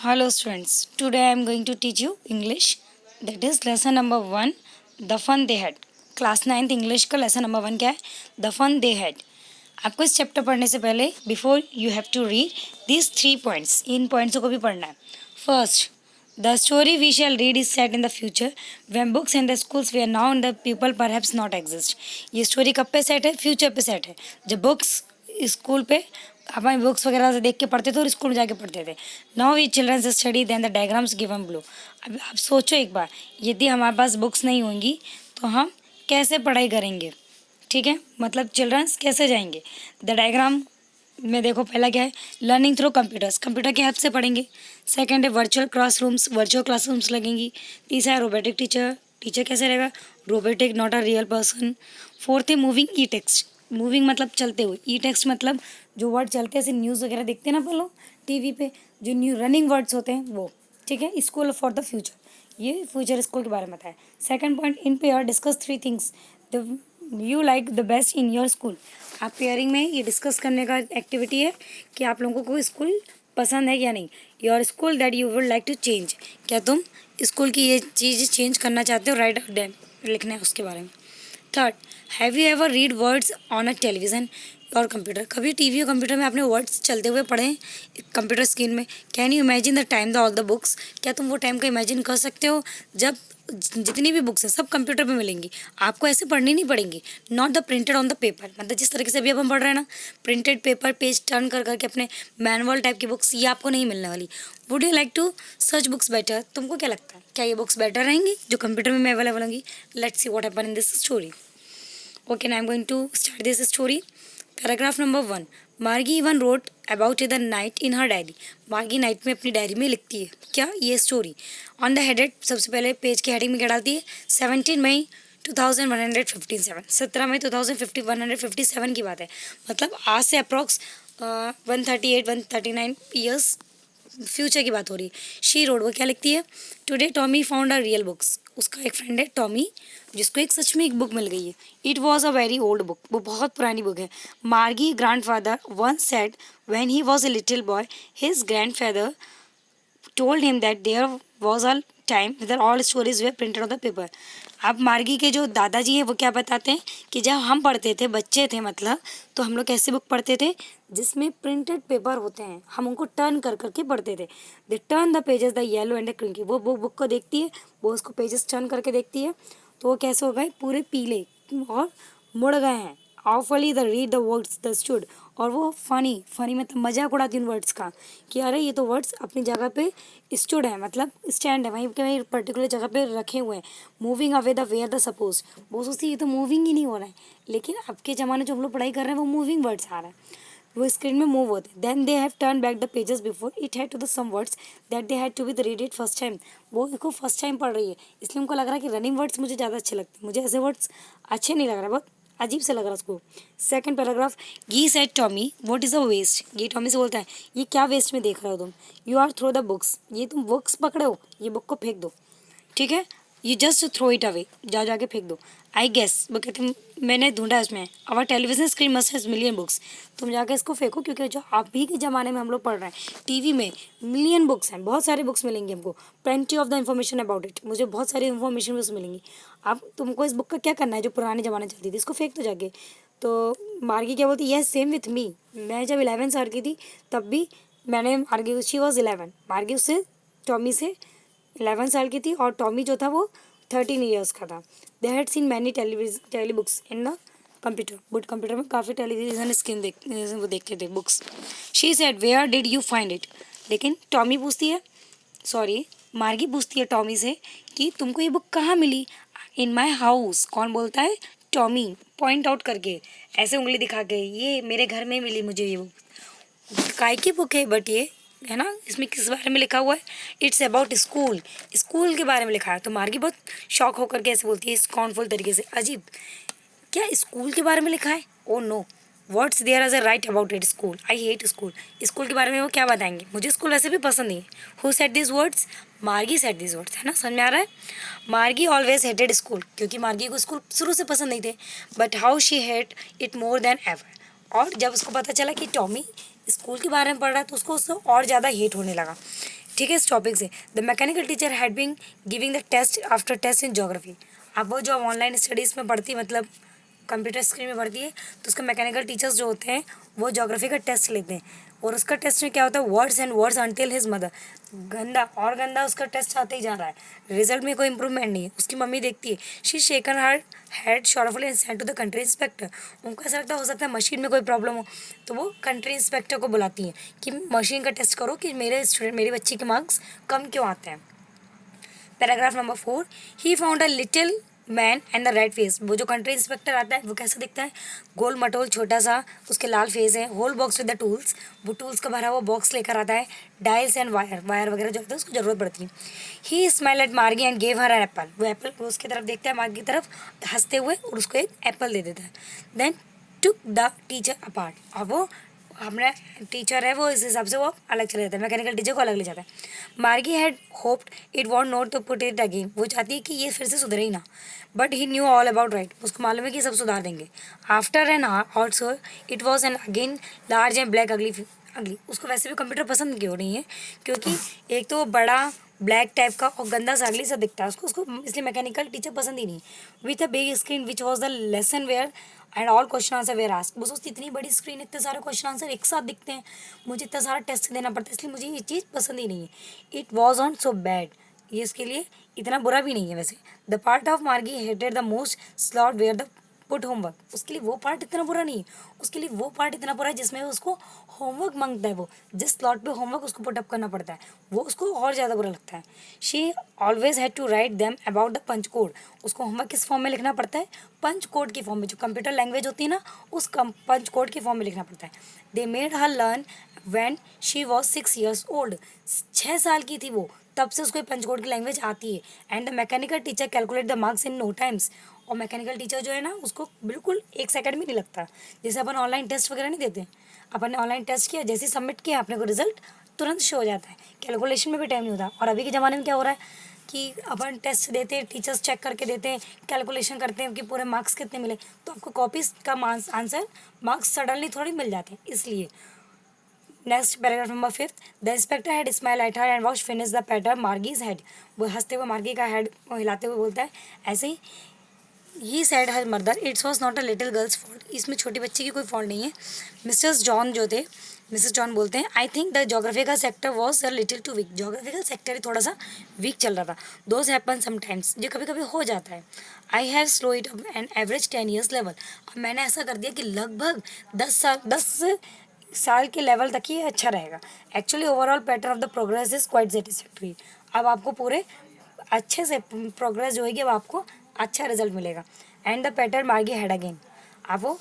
Hello students, today I am going to teach you English. That is lesson number 1, The Fun They Had. Class 9th English का lesson number 1 क्या है? The fun they had. आपको इस chapter पढ़ने से पहले before you have to read these 3 points. इन पॉइंट्सों को भी पढ़ना है. First, the story we shall read is set in the future when books and the schools were now and the people perhaps not exist. ये story कब पे set है? फ्यूचर पे सेट है. जब बुक्स स्कूल पे हमारे बुक्स वगैरह से देख के पढ़ते थे और स्कूल में जाके पढ़ते थे. Now we children study then the diagrams given below. अब आप सोचो एक बार, यदि हमारे पास बुक्स नहीं होंगी तो हम कैसे पढ़ाई करेंगे? ठीक है, मतलब चिल्ड्रंस कैसे जाएंगे? द डायग्राम में देखो, पहला क्या है? लर्निंग थ्रू कंप्यूटर्स, कंप्यूटर की हेल्प से पढ़ेंगे. सेकंड है वर्चुअल क्लासरूम्स लगेंगी. तीसरा है रोबोटिक टीचर, टीचर कैसे रहेगा? Robotic, not a real person. Fourth है मूविंग ई टेक्स्ट, मूविंग मतलब चलते हुए, ई टेक्स्ट मतलब जो वर्ड चलते हैं, ऐसे न्यूज़ वगैरह देखते हैं ना अपन लोग टीवी पे, जो न्यू रनिंग वर्ड्स होते हैं वो. ठीक है, स्कूल फॉर द फ्यूचर, ये फ्यूचर स्कूल के बारे में बताया. Second point, in pair discuss 3 things the you like the best in your school. आप पेयरिंग में ये डिस्कस करने का एक्टिविटी है कि आप लोगों को स्कूल पसंद है या नहीं. Your school that you would like to change, क्या तुम स्कूल की ये चीज़ चेंज करना चाहते हो? राइट डैम लिखना है उसके बारे में. Third, have you ever read words on a television और कंप्यूटर. कभी टीवी और कंप्यूटर में आपने वर्ड्स चलते हुए पढ़े हैं कंप्यूटर स्क्रीन में? Can you imagine the time the all the books. क्या तुम वो टाइम का इमेजिन कर सकते हो जब जितनी भी बुक्स हैं सब कंप्यूटर पे मिलेंगी? आपको ऐसे पढ़नी नहीं पड़ेंगी. Not the printed on the paper, मतलब जिस तरीके से अभी अब हम पढ़ रहे हैं ना, प्रिंटेड पेपर पेज टर्न कर करके अपने मैनुअल टाइप की बुक्स, ये आपको नहीं मिलने वाली. Would you like to search books better. तुमको क्या लगता है, क्या ये बुक्स बेटर रहेंगी जो कंप्यूटर में अवेलेबल होंगी? Let's see what happen in this story. Okay, now I'm going to start this story. Paragraph number 1. Margie even wrote about the night in her diary. Margie night में अपनी diary में लिखती है क्या? ये story. On the headed, सबसे पहले page की हेडिंग में क्या डालती है? 17 मई 2157, 17 मई 157 की बात है. मतलब आज से अप्रॉक्स 139 ईयर्स फ्यूचर की बात हो रही है. शी रोड, वो क्या लिखती है? Today Tommy found a real books. उसका एक फ्रेंड है टॉमी, जिसको एक सच में एक बुक मिल गई है. It was a very old book, वो बहुत पुरानी बुक है. मार्गी grandfather one said when he was a little boy his grandfather told him that there was a time when all stories were printed on the paper. अब मार्गी के जो दादाजी हैं वो क्या बताते हैं कि जब हम पढ़ते थे, बच्चे थे मतलब, तो हम लोग कैसे बुक पढ़ते थे जिसमें प्रिंटेड पेपर होते हैं, हम उनको टर्न कर करके पढ़ते थे. They turn the pages the yellow and the crinkly. वो बुक को देखती है, वो उसको पेजेस टर्न करके देखती है, तो वो कैसे हो गए? पूरे पीले और मुड़ गए हैं. Awfully the read the words the stood, और वो फनी मतलब मजाक उड़ाती उन वर्ड्स का कि अरे ये तो वर्ड्स अपनी जगह पे स्टूड है, मतलब स्टैंड है, वहीं के वहीं पर्टिकुलर जगह पे रखे हुए हैं. Moving away the where the suppose, वो सोचती ये तो मूविंग ही नहीं हो रहा है, लेकिन अब के ज़माने जो हम लोग पढ़ाई कर रहे हैं वो मूविंग वर्ड्स आ रहा है, वो स्क्रीन में मूव होते हैं. Then they have turn back the pages before it had to the some words that they had to be the read it first time. वो देखो फर्स्ट टाइम पढ़ रही है, इसलिए उनको लग रहा है कि रनिंग वर्ड्स मुझे ज़्यादा अच्छे लगते हैं, मुझे ऐसे वर्ड्स अच्छे नहीं लग रहा, बहुत अजीब से लग रहा है उसको. Second paragraph, he said Tommy what is a waste. ये टॉमी से बोलता है ये क्या वेस्ट में देख रहे हो तुम? You are throw the books, ये तुम बुक्स पकड़े हो, ये बुक को फेंक दो. ठीक है, you just throw it away, जाके फेंक दो. आई गेस, वो कहते हैं मैंने ढूंढा उसमें, our television screen must has million books. तुम जाके इसको फेंको, क्योंकि जो अभी के ज़माने में हम लोग पढ़ रहे हैं टीवी में मिलियन बुक्स हैं, बहुत सारी बुक्स मिलेंगी हमको. Plenty of the information about it, मुझे बहुत सारी इन्फॉर्मेशन उसमें मिलेंगी. अब तुमको इस बुक का क्या करना है जो पुराने ज़माने चलती थी? इसको फेंक दो जाके. तो मार्गी क्या बोलती है? Yes same with me. मैं जब 11 साल की थी तब भी मैंने मार्गी, शी वॉज 11, मार्गी उससे टॉमी से 11 साल की थी और टॉमी जो था वो 13 ईयर्स का था. They had seen many telebooks in the computer, but computer में काफ़ी टेलीविजन स्क्रीन वो देखते थे books. She said where did you find it. लेकिन टॉमी पूछती है, सॉरी मार्गी पूछती है टॉमी से कि तुमको ये बुक कहाँ मिली? इन माई हाउस. कौन बोलता है? टॉमी, पॉइंट आउट करके, ऐसे उंगली दिखा के, ये मेरे घर में मिली मुझे ये बुक. काय की बुक है बट ये, है ना, इसमें किस बारे में लिखा हुआ है? इट्स अबाउट स्कूल, स्कूल के बारे में लिखा है. तो मार्गी बहुत शॉक होकर के ऐसे बोलती है स्कॉर्नफुल तरीके से, अजीब, क्या स्कूल के बारे में लिखा है? Oh no, what's there as a write about it school, I hate school. School के बारे में वो क्या बताएंगे? मुझे स्कूल वैसे भी पसंद नहीं है. Who said this words? मार्गी सेड दिस वर्ड्स, है ना, समझ में आ रहा है. मार्गी ऑलवेज हेटेड स्कूल, क्योंकि मार्गी को स्कूल शुरू से पसंद नहीं थे. But how she hate it more than ever. और जब उसको पता चला कि टॉमी स्कूल के बारे में पढ़ रहा है तो उसको उससे और ज़्यादा हेट होने लगा. ठीक है, इस टॉपिक से। The mechanical teacher had been giving the test after test in geography. अब वो जो ऑनलाइन स्टडीज़ में पढ़ती, मतलब कंप्यूटर स्क्रीन में पढ़ती है, तो उसके मैकेनिकल टीचर्स जो होते हैं वो ज्योग्राफी का टेस्ट लेते हैं, और उसका टेस्ट में क्या होता है, words and words until his mother. गंदा और गंदा उसका टेस्ट आते ही जा रहा है, रिजल्ट में कोई इंप्रूवमेंट नहीं है। उसकी मम्मी देखती है, she shaken her head sorrowfully and send to the country inspector. उनको ऐसा लगता है, हो सकता है मशीन में कोई प्रॉब्लम हो, तो वो कंट्री इंस्पेक्टर को बुलाती हैं कि मशीन का टेस्ट करो कि मेरे स्टूडेंट, मेरी बच्ची के मार्क्स कम क्यों आते हैं। Paragraph number 4, he found a little man and the red face. वो जो कंट्री इंस्पेक्टर आता है वो कैसा दिखता है, गोल मटोल छोटा सा, उसके लाल फेस है, whole box with the tools. वो टूल्स का भरा हुआ बॉक्स लेकर आता है, डायल्स एंड वायर, वायर वगैरह जो होता है उसको ज़रूरत पड़ती है। He smile at Margie and gave her an apple. वो एप्पल, वो उसकी तरफ देखता है, मार्गी की तरफ, हंसते हुए, और उसको एक एप्पल दे देता है। Then took the teacher apart. अब वो हमारा टीचर है वो इस हिसाब से वो अलग चले जाता है, मैकेनिकल टीचर को अलग ले जाता है। Margie had hoped it won't not to put it again. वो चाहती है कि ये फिर से सुधरे ही ना, but he knew all about right. उसको मालूम है कि सब सुधार देंगे। After an hour also it was an again large and black अगली अगली। उसको वैसे भी कंप्यूटर पसंद क्यों नहीं है, क्योंकि एक तो वो बड़ा ब्लैक टाइप का और गंदा सा अगली सा दिखता है उसको, इसलिए मैकेनिकल टीचर पसंद ही नहीं। With a big screen which was the lesson were and all question answer were ask. वो सोचती इतनी बड़ी स्क्रीन, इतने सारे क्वेश्चन आंसर एक साथ दिखते हैं, मुझे इतना सारा टेस्ट देना पड़ता है, इसलिए मुझे ये चीज़ पसंद ही नहीं है। It was on so bad. ये इसके लिए इतना बुरा भी नहीं है वैसे। The part of Margie hated the most slot where the put homework. उसके लिए वो पार्ट इतना बुरा नहीं है, उसके लिए वो पार्ट इतना बुरा है जिसमें उसको होमवर्क मांगता है। वो जिस स्लॉट पे होमवर्क उसको पुटअप करना पड़ता है, वो उसको और ज़्यादा बुरा लगता है। She always had to write them about the punch code. उसको होमवर्क किस फॉर्म में लिखना पड़ता है, पंच कोड की फॉर्म में, जो कंप्यूटर लैंग्वेज होती है ना, उस पंच कोड की फॉर्म में लिखना पड़ता है। They made her learn when she was 6 years old. 6 साल की थी वो, तब से उसको पंच कोड की लैंग्वेज आती है। And the mechanical teacher calculate the marks in no times. और मैकेनिकल टीचर जो है ना, उसको बिल्कुल 1 सेकंड में नहीं लगता। जैसे अपन ऑनलाइन टेस्ट वगैरह नहीं देते, अपन ने ऑनलाइन टेस्ट किया, जैसे सबमिट किया, अपने को रिजल्ट तुरंत शो हो जाता है, कैलकुलेशन में भी टाइम नहीं होता। और अभी के ज़माने में क्या हो रहा है कि अपन टेस्ट देते हैं, टीचर्स चेक करके देते हैं, कैलकुलेशन करते हैं कि पूरे मार्क्स कितने मिले, तो आपको कॉपीज का आंसर मार्क्स सडनली थोड़ी मिल जाते हैं, इसलिए। Next paragraph number 5, the inspector had smile at her and was finish the patted Margie's head. वो हंसते हुए मार्गी का हेड हिलाते हुए बोलता है, ऐसे ही ही said her mother it's was not a little girl's fault. इसमें छोटी बच्ची की कोई फॉल्ट नहीं है। मिस्टर जॉन जो थे, मिसेस जॉन बोलते हैं, I think the geographical sector was a little too weak. Geographical sector ही थोड़ा सा वीक चल रहा था। दोज हैपन समटाइम्स, ये कभी कभी हो जाता है। I have slow it up an average 10 years level. अब मैंने ऐसा कर दिया कि लगभग 10 साल के लेवल तक ही अच्छा रहेगा। Actually overall pattern of the progress is quite satisfactory. अब आपको पूरे अच्छे से प्रोग्रेस जो होगी, अब आपको अच्छा रिजल्ट मिलेगा। एंड द पेटर मार्गी हेड अगेन। अब वो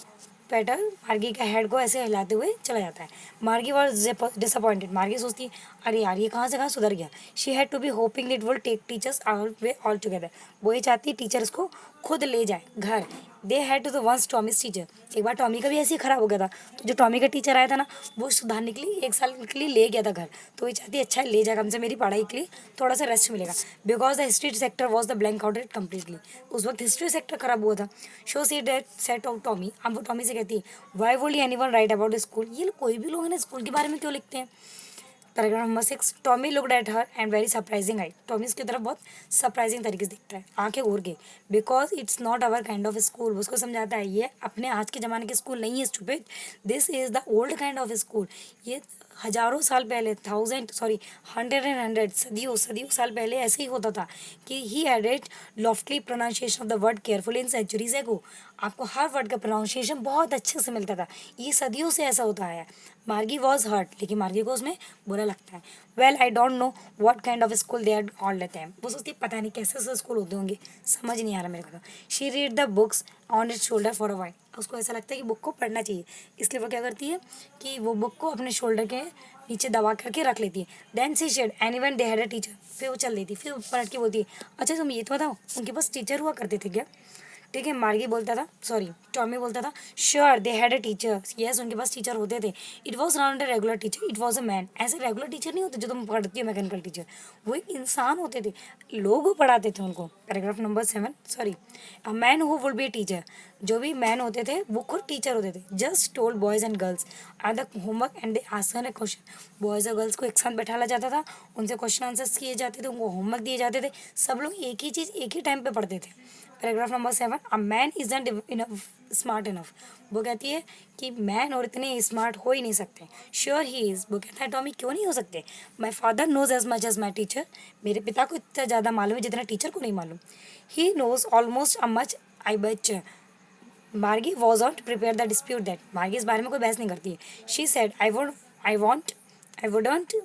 पेटर मार्गी का हेड को ऐसे हिलाते हुए चला जाता है। मार्गी वॉज डिसअपॉइंटेड। मार्गी सोचती है, अरे यार ये कहाँ से कहाँ सुधर गया। She had to be hoping it will take teachers out way altogether. वो ये चाहती है टीचर्स को खुद ले जाए घर। They had to the once Tommy's teacher. एक बार टॉमी का भी ऐसे ही खराब हो गया था, तो जो टॉमी का टीचर आया था ना, वो सुधारने के लिए 1 साल के लिए ले गया था घर। तो ये चाहती है अच्छा ले जाए, कम से मेरी पढ़ाई के लिए थोड़ा सा रेस्ट मिलेगा। Because the history sector was the blank outed completely. उस वक्त हिस्ट्री सेक्टर खराब हुआ था। So see that set of Tommy. अब वो टॉमी से कहती है, why would anyone write about school. ये लोग कोई भी लोग है ना, स्कूल के बारे में क्यों लिखते हैं। Paragraph number 6, Tommy looked at her and very surprising I. Tommy उसकी तरफ बहुत सरप्राइजिंग तरीके से दिखता है, आंखें घूर के। Because it's not our kind of school. उसको समझाता है ये अपने आज के ज़माने के स्कूल नहीं है stupid, this is the old kind of school. ये हजारों साल पहले, हंड्रेड एंड हंड्रेड, सदियों सदियों साल पहले ऐसे ही होता था कि he added loftily pronunciation of the word carefully in centuries ago. आपको हर वर्ड का प्रोनाउंसिएशन बहुत अच्छे से मिलता था, ये सदियों से ऐसा होता है। मार्गी वॉज हर्ट, लेकिन मार्गी को उसमें बुरा लगता है। Well I don't know what kind of school they are all the time. वो सोचती पता नहीं कैसे ऐसे स्कूल होते होंगे, समझ नहीं आ रहा मेरे को। She read the books on it's shoulder for a while. उसको ऐसा लगता है कि बुक को पढ़ना चाहिए, इसलिए वो क्या करती है कि वो बुक को अपने शोल्डर के नीचे दबा करके रख लेती है। Then she said anyone they had a teacher. फिर वो चल देती, फिर पलट के बोलती है, अच्छा तुम ये तो बताओ उनके पास टीचर हुआ करते थे क्या। ठीक है, मार्गी बोलता था, सॉरी टॉमी बोलता था, sure they had a teacher, yes उनके पास टीचर होते थे, it was not a regular teacher, it was a man. ऐसे रेगुलर टीचर नहीं होते जो तुम पढ़ती हो मैकेनिकल टीचर, वो एक इंसान होते थे, लोग पढ़ाते थे उनको। Paragraph number 7, sorry, a man who would be teacher, जो भी मैन होते थे वो खुद टीचर होते थे। Just told boys and girls are the homework and they answer a question, boys और गर्ल्स को एक साथ बैठाला जाता था, उनसे क्वेश्चन आंसर्स किए जाते थे, उनको होमवर्क दिए जाते थे, सब लोग एक ही चीज़ एक ही टाइम पे पढ़ते थे। Paragraph number 7, a man isn't enough smart enough, वो कहती है कि मैन और इतने स्मार्ट हो ही नहीं सकते। श्योर ही इज़, वो कहता है टॉमी क्यों नहीं हो सकते। My father knows as much as my teacher, मेरे पिता को इतना ज़्यादा मालूम है जितना टीचर को नहीं मालूम। He knows almost a much I but. Margie was not prepare the dispute that, Margie इस बारे में कोई बहस नहीं करती है। She said I wouldn't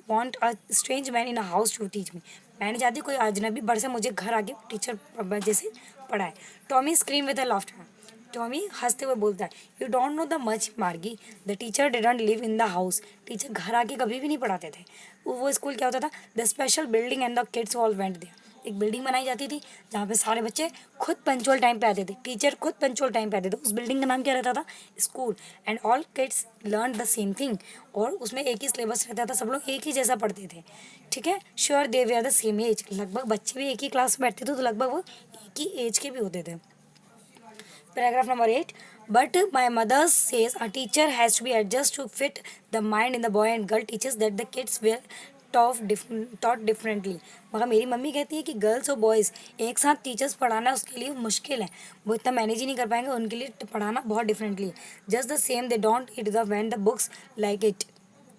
want a strange man in a house to teach me, मैं नहीं चाहती कोई अजनबी बड़ से मुझे घर आके टीचर जैसे पढ़ाए। Tommy scream with a laughter, Tommy हंसते हुए बोलता है, you don't know the much Margie, the teacher didn't live in the house, teacher घर आके कभी भी नहीं पढ़ाते थे। वो स्कूल क्या होता था, the special building and the kids all went there, एक बिल्डिंग बनाई जाती थी जहाँ पे सारे बच्चे खुद पंचुअल टाइम पे आते थे, टीचर खुद पंचुअल टाइम पे आते थे, उस बिल्डिंग का नाम क्या रहता था, school. And all kids learn the same thing, और उसमें एक ही सिलेबस रहता था, सब लोग एक ही जैसा पढ़ते थे। ठीक है, sure they were the same age, लगभग बच्चे भी एक ही क्लास में बैठते थे, तो लगभग वो एक ही एज के भी होते थे। Paragraph number 8. But my mother says a teacher has to be adjusted to fit the mind in the boy and girl teaches that the kids were taught differently. मगर मेरी मम्मी कहती है कि गर्ल्स और बॉयज़ एक साथ teachers पढ़ाना उसके लिए मुश्किल है, वो इतना मैनेज ही नहीं कर पाएंगे, उनके लिए पढ़ाना बहुत डिफरेंटली है। Just the same they don't read the when the books like it,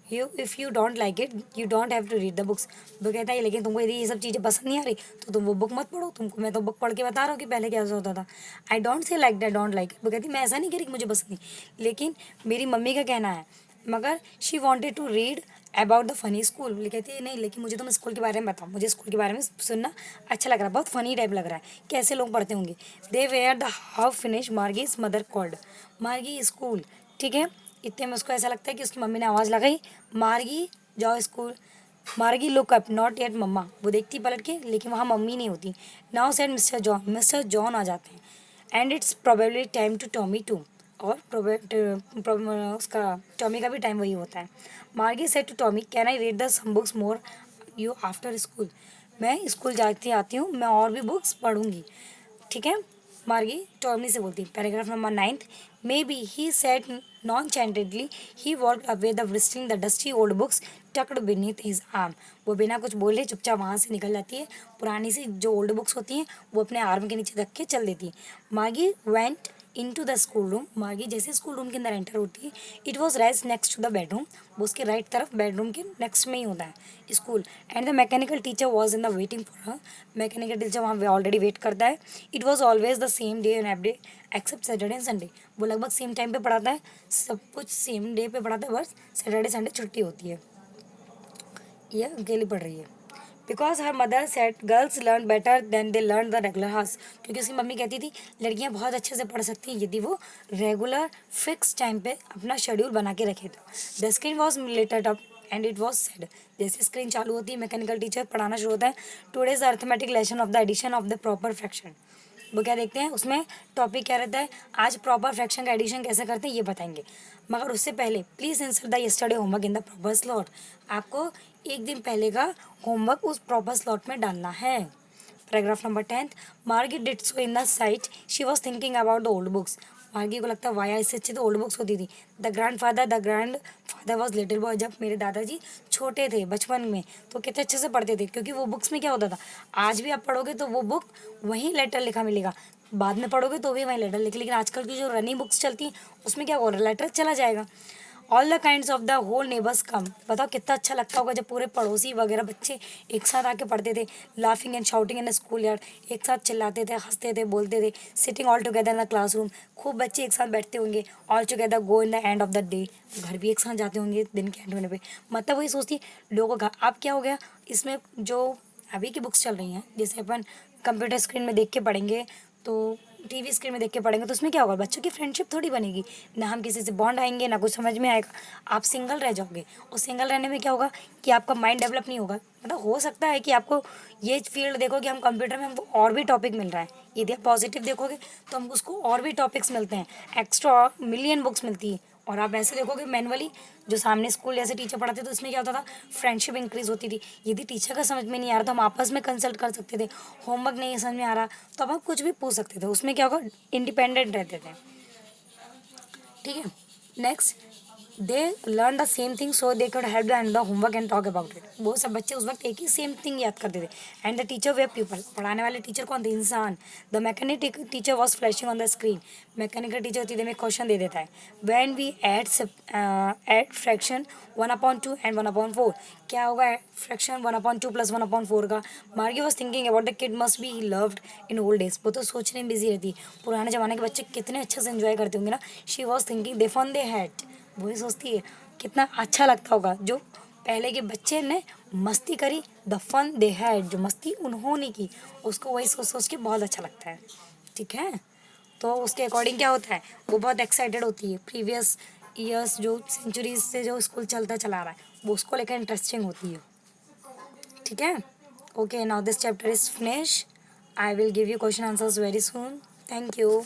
you if you don't like it you don't have to read the books. वो कहता है लेकिन तुमको यदि ये सब चीज़ें पसंद नहीं आ रही तो तुम वो बुक मत पढ़ो, तुमको मैं तो बुक पढ़ के बता रहा हूँ कि पहले क्या होता था। I don't say like that don't like, वो कहती मैं ऐसा नहीं कह रही कि मुझे पसंद नहीं, लेकिन मेरी मम्मी का कहना है, मगर she wanted to read about the funny school, बोले कहती है नहीं लेकिन मुझे तुम स्कूल के बारे में बताओ, मुझे स्कूल के बारे में सुनना अच्छा लग रहा है, बहुत फनी टाइप लग रहा है, कैसे लोग पढ़ते होंगे। They were the half finish Margie's mother called, Margie school. ठीक है, इतने में उसको ऐसा लगता है कि उसकी मम्मी ने आवाज़ लगाई, मार्गी जाओ स्कूल। Margie look up not yet mamma, वो देखती पलट के लेकिन वहाँ मम्मी नहीं होती। नाउ सेड मिस्टर जॉन आ जाते हैं and it's probably time to Tommy too, और उसका टॉमी का भी टाइम वही होता है। Margie said to Tommy can I read the some books more you after school, मैं स्कूल जाती आती हूँ, मैं और भी बुक्स पढ़ूंगी। ठीक है, मार्गी टॉमी से बोलती। Paragraph number 9, maybe he said nonchalantly he वॉल्क away the whistling the dusty old books tucked beneath his arm, वो बिना कुछ बोले चुपचाप वहाँ से निकल जाती है, पुरानी सी जो ओल्ड बुक्स होती हैं वो अपने आर्म के नीचे रख के चल देती है। Margie went into the school room, Margie जैसे स्कूल रूम के अंदर एंटर होती है, it was right next to the bedroom, वो उसके राइट तरफ बेडरूम के नेक्स्ट में ही होता है school. And the mechanical teacher was in the waiting for her, mechanical teacher वहाँ ऑलरेडी वेट करता है। It was always the same day and every day except Saturday and Sunday, वो लगभग सेम टाइम पे पढ़ाता है, सब कुछ सेम डे पे पढ़ाता है, बस सैटरडे संडे छुट्टी होती है। ये अकेली पढ़ रही है। Because her mother set girls learn better than they learn the regular house, क्योंकि उसकी मम्मी कहती थी लड़कियां बहुत अच्छे से पढ़ सकती हैं यदि वो रेगुलर फिक्स टाइम पे अपना शेड्यूल बना के रखे तो। The screen was lighted up and it was said, जैसे स्क्रीन चालू होती है मैकेनिकल टीचर पढ़ाना शुरू होता है, today's arithmetic lesson of the addition of the proper fraction, वो क्या देखते हैं उसमें टॉपिक क्या रहता है, आज प्रॉपर फ्रैक्शन का एडिशन कैसे करते हैं ये बताएंगे। मगर उससे पहले please insert the yesterday homework in the proper slot, आपको एक दिन पहले का होमवर्क उस प्रॉपर स्लॉट में डालना है। पैराग्राफ नंबर 10, मार्गी did so in the site she was thinking about the old books, मार्गी को लगता है वाया इससे अच्छी तो ओल्ड बुक्स होती थी। The grand father was little boy, जब मेरे दादाजी छोटे थे बचपन में तो कितने अच्छे से पढ़ते थे, क्योंकि वो बुक्स में क्या होता था, आज भी आप पढ़ोगे तो वो बुक वहीं लेटर लिखा मिलेगा, बाद में पढ़ोगे तो भी वहीं लेटर लिखे, लेकिन आजकल की जो रनिंग बुक्स चलती हैं उसमें क्या होगा, लेटर चला जाएगा। All the kinds of the whole neighbours come, बताओ कितना अच्छा लगता होगा जब पूरे पड़ोसी वगैरह बच्चे एक साथ आके पढ़ते थे, laughing and shouting in the school yard, एक साथ चिल्लाते थे हंसते थे बोलते थे, sitting all together in the classroom, खूब बच्चे एक साथ बैठते होंगे, all together go in the end of the day, घर भी एक साथ जाते होंगे दिन के एंड होने पे। मतलब वही सोचती लोगों का अब क्या हो गया, इसमें जो अभी की बुक्स चल रही हैं जैसे अपन कंप्यूटर स्क्रीन में देख के पढ़ेंगे तो टीवी स्क्रीन में देख के पढ़ेंगे तो उसमें क्या होगा, बच्चों की फ्रेंडशिप थोड़ी बनेगी, ना हम किसी से बॉन्ड आएंगे, ना कुछ समझ में आएगा, आप सिंगल रह जाओगे। और सिंगल रहने में क्या होगा कि आपका माइंड डेवलप नहीं होगा। मतलब हो सकता है कि आपको ये फील्ड देखो कि हम कंप्यूटर में हमको और भी टॉपिक मिल रहा है, यदि आप पॉजिटिव देखोगे तो हमको उसको और भी टॉपिक्स मिलते हैं, एक्स्ट्रा मिलियन बुक्स मिलती है। और आप ऐसे देखोगे मैनुअली, जो सामने स्कूल जैसे टीचर पढ़ाते थे तो उसमें क्या होता था, फ्रेंडशिप इंक्रीज होती थी। यदि टीचर का समझ में नहीं आ रहा तो हम आपस में कंसल्ट कर सकते थे, होमवर्क नहीं समझ में आ रहा तो अब आप कुछ भी पूछ सकते थे, उसमें क्या होगा, इंडिपेंडेंट रहते थे। ठीक है। Next, they learn the same thing so they could help the end the homework and talk about it. वो सब बच्चे उस वक्त एक ही सेम थिंग याद करते थे। And the teacher way people, पढ़ाने वाले टीचर कौन थे, इंसान। The mechanic teacher was flashing on the screen, mechanical teacher सीधे में क्वेश्चन दे देता है। When we add fraction 1/2 and 1/4, क्या होगा फ्रैक्शन 1/2 प्लस 1/4 का। Margie was thinking about the kid must be loved in old days, वो तो सोचने में बिजी रहती है पुराने ज़माने के बच्चे कितने अच्छे से एंजॉय करते होंगे ना। She was thinking the fun they had, वही सोचती है कितना अच्छा लगता होगा जो पहले के बच्चे ने मस्ती करी, द फन दे हैड, जो मस्ती उन्होंने की, उसको वही सोच सोच के बहुत अच्छा लगता है। ठीक है। तो उसके अकॉर्डिंग क्या होता है, वो बहुत एक्साइटेड होती है, प्रीवियस ईयर्स जो सेंचुरीज से जो स्कूल चलता चला रहा है वो उसको लेकर इंटरेस्टिंग होती है। ठीक है। Okay, now this chapter is finish. I will give you question answers very soon. Thank you.